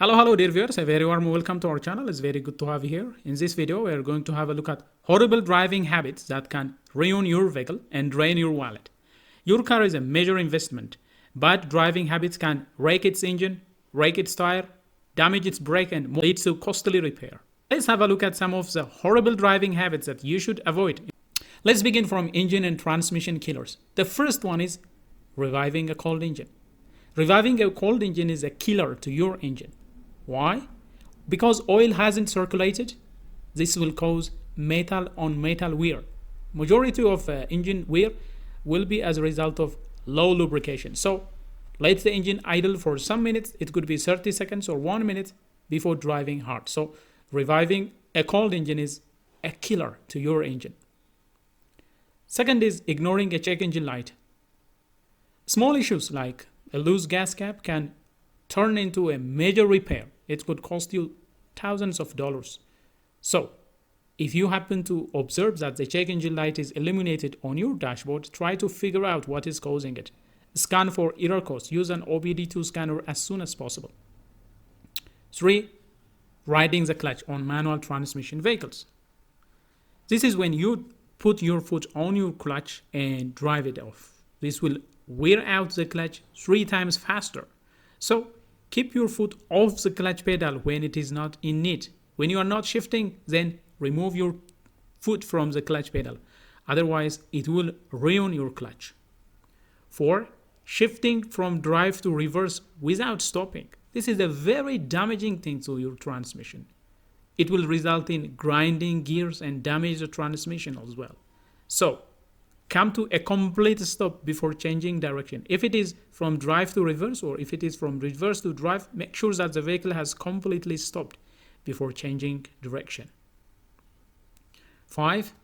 Hello dear viewers, a very warm welcome to our channel. It's very good to have you here. In this video, we are going to have a look at horrible driving habits that can ruin your vehicle and drain your wallet. Your car is a major investment. Bad driving habits can wreck its engine, wreck its tire, damage its brake and lead to costly repair. Let's have a look at some of the horrible driving habits that you should avoid. Let's begin from engine and transmission killers. The first one is reviving a cold engine. Reviving a cold engine is a killer to your engine. Why? Because oil hasn't circulated. This will cause metal on metal wear. Majority of engine wear will be as a result of low lubrication. So let the engine idle for some minutes. It could be 30 seconds or 1 minute before driving hard. So reviving a cold engine is a killer to your engine. Second is ignoring a check engine light. Small issues like a loose gas cap can turn into a major repair. It could cost you thousands of dollars. So, if you happen to observe that the check engine light is illuminated on your dashboard, try to figure out what is causing it. Scan for error codes. Use an OBD2 scanner as soon as possible. 3. Riding the clutch on manual transmission vehicles. This is when you put your foot on your clutch and drive it off. This will wear out the clutch 3 times faster. So, keep your foot off the clutch pedal when it is not in need. When you are not shifting, then remove your foot from the clutch pedal. Otherwise, it will ruin your clutch. 4. Shifting from drive to reverse without stopping. This is a very damaging thing to your transmission. It will result in grinding gears and damage the transmission as well. So, come to a complete stop before changing direction. If it is from drive to reverse or if it is from reverse to drive, make sure that the vehicle has completely stopped before changing direction. 5.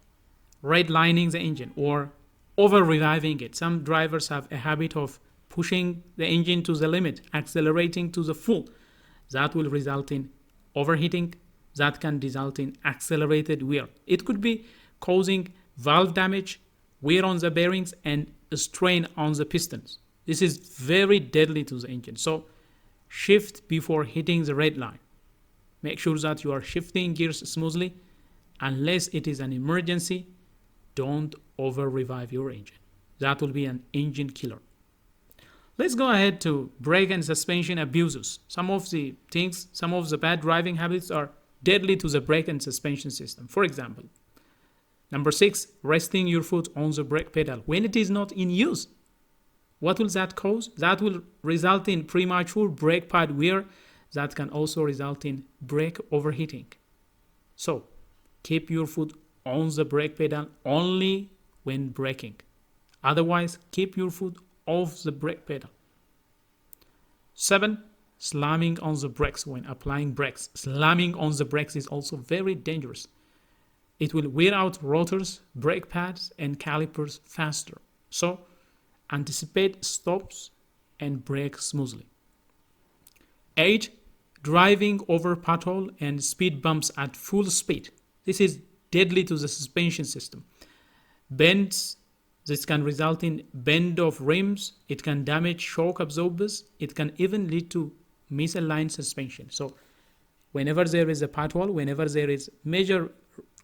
Redlining the engine or over-reviving it. Some drivers have a habit of pushing the engine to the limit, accelerating to the full. That will result in overheating. That can result in accelerated wear. It could be causing valve damage, wear on the bearings and strain on the pistons. This is very deadly to the engine. So shift before hitting the red line. Make sure that you are shifting gears smoothly. Unless it is an emergency, don't over revive your engine. That will be an engine killer. Let's go ahead to brake and suspension abuses. Some of the bad driving habits are deadly to the brake and suspension system. For example, Number 6, resting your foot on the brake pedal when it is not in use. What will that cause? That will result in premature brake pad wear. That can also result in brake overheating. So, keep your foot on the brake pedal only when braking. Otherwise, keep your foot off the brake pedal. 7, slamming on the brakes when applying brakes. Slamming on the brakes is also very dangerous. It will wear out rotors, brake pads, and calipers faster. So, anticipate stops and brake smoothly. 8. Driving over pothole and speed bumps at full speed. This is deadly to the suspension system. Bends, this can result in bend of rims. It can damage shock absorbers. It can even lead to misaligned suspension. So, whenever there is a pothole, whenever there is major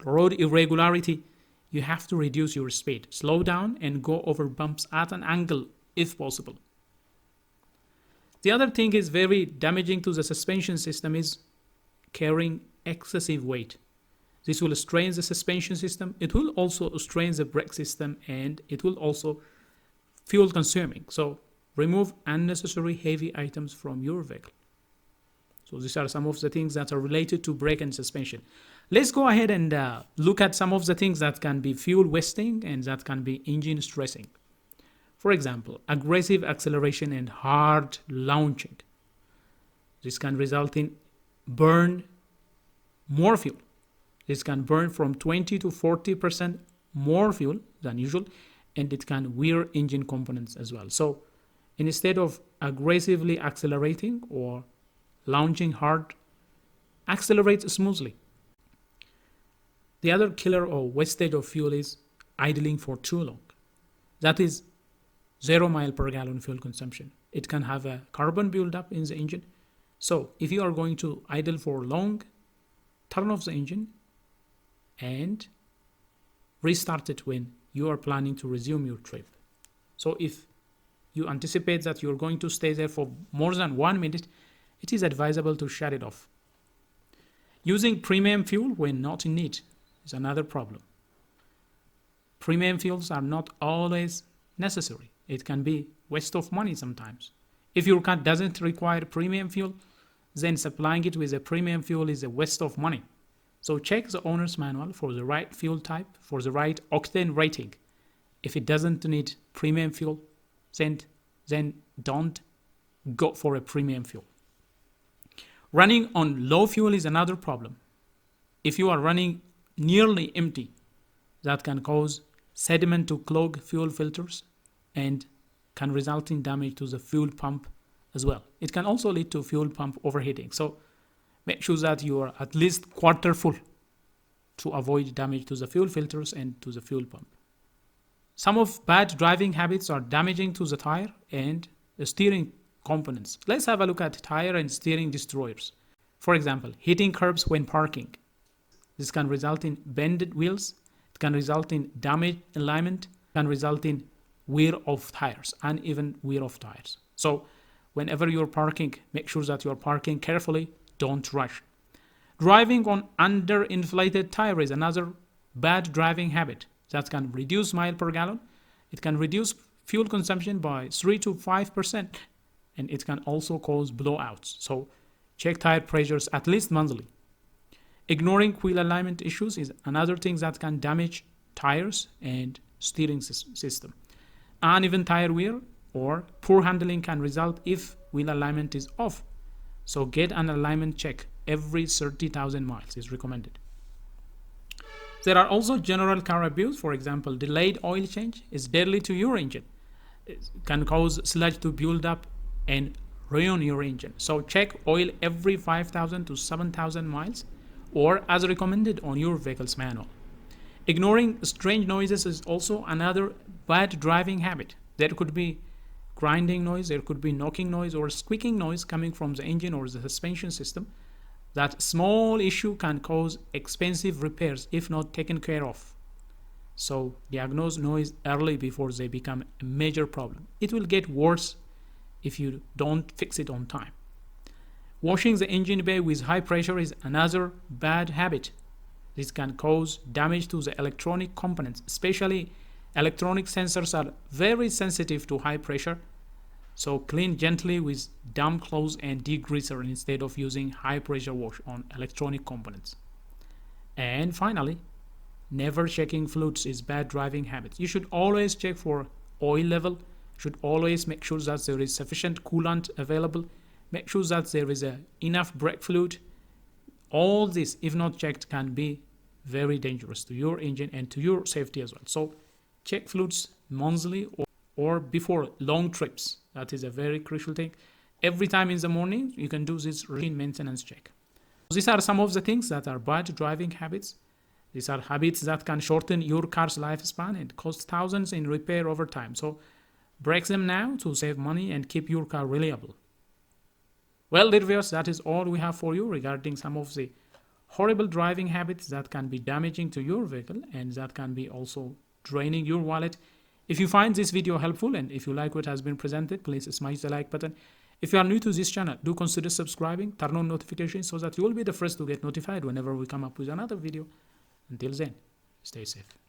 road irregularity, you have to reduce your speed. Slow down and go over bumps at an angle if possible. The other thing is very damaging to the suspension system is carrying excessive weight. This will strain the suspension system. It will also strain the brake system and it will also fuel consuming. So remove unnecessary heavy items from your vehicle. So these are some of the things that are related to brake and suspension. Let's go ahead and look at some of the things that can be fuel wasting and that can be engine stressing. For example, aggressive acceleration and hard launching. This can result in burn more fuel. This can burn from 20 to 40% more fuel than usual, and it can wear engine components as well. So instead of aggressively accelerating or launching hard, accelerate smoothly. The other killer or wastage of fuel is idling for too long. That is 0 mile per gallon fuel consumption. It can have a carbon buildup in the engine. So if you are going to idle for long, turn off the engine and restart it when you are planning to resume your trip. So if you anticipate that you're going to stay there for more than 1 minute, it is advisable to shut it off. Using premium fuel when not in need is another problem. Premium fuels are not always necessary. It can be waste of money sometimes. If your car doesn't require premium fuel, then supplying it with a premium fuel is a waste of money. So check the owner's manual for the right fuel type, for the right octane rating. If it doesn't need premium fuel, then don't go for a premium fuel. Running on low fuel is another problem. If you are running nearly empty, that can cause sediment to clog fuel filters and can result in damage to the fuel pump as well. It can also lead to fuel pump overheating. So make sure that you are at least quarter full to avoid damage to the fuel filters and to the fuel pump. Some of bad driving habits are damaging to the tire and the steering components. Let's have a look at tire and steering destroyers. For example, hitting curbs when parking. This can result in bended wheels. It can result in damaged alignment. It can result in wear of tires, uneven wear of tires. So whenever you're parking, make sure that you're parking carefully. Don't rush. Driving on underinflated tire is another bad driving habit that can reduce mile per gallon. It can reduce fuel consumption by 3 to 5%, and it can also cause blowouts. So check tire pressures at least monthly. Ignoring wheel alignment issues is another thing that can damage tires and steering system. Uneven tire wear or poor handling can result if wheel alignment is off. So get an alignment check every 30,000 miles is recommended. There are also general car abuse. For example, delayed oil change is deadly to your engine. It can cause sludge to build up and ruin your engine. So check oil every 5,000 to 7,000 miles or as recommended on your vehicle's manual. Ignoring strange noises is also another bad driving habit. There could be grinding noise, there could be knocking noise or squeaking noise coming from the engine or the suspension system. That small issue can cause expensive repairs if not taken care of. So diagnose noise early before they become a major problem. It will get worse if you don't fix it on time. Washing the engine bay with high pressure is another bad habit. This can cause damage to the electronic components, especially electronic sensors are very sensitive to high pressure. So clean gently with damp cloths and degreaser instead of using high pressure wash on electronic components. And finally, never checking fluids is bad driving habit. You should always check for oil level. Should always make sure that there is sufficient coolant available. Make sure that there is enough brake fluid. All this, if not checked, can be very dangerous to your engine and to your safety as well. So check fluids monthly or before long trips. That is a very crucial thing. Every time in the morning, you can do this routine maintenance check. These are some of the things that are bad driving habits. These are habits that can shorten your car's lifespan and cost thousands in repair over time. So break them now to save money and keep your car reliable. Well, dear viewers, that is all we have for you regarding some of the horrible driving habits that can be damaging to your vehicle and that can be also draining your wallet. If you find this video helpful and if you like what has been presented, please smash the like button. If you are new to this channel, do consider subscribing, turn on notifications so that you will be the first to get notified whenever we come up with another video. Until then, stay safe.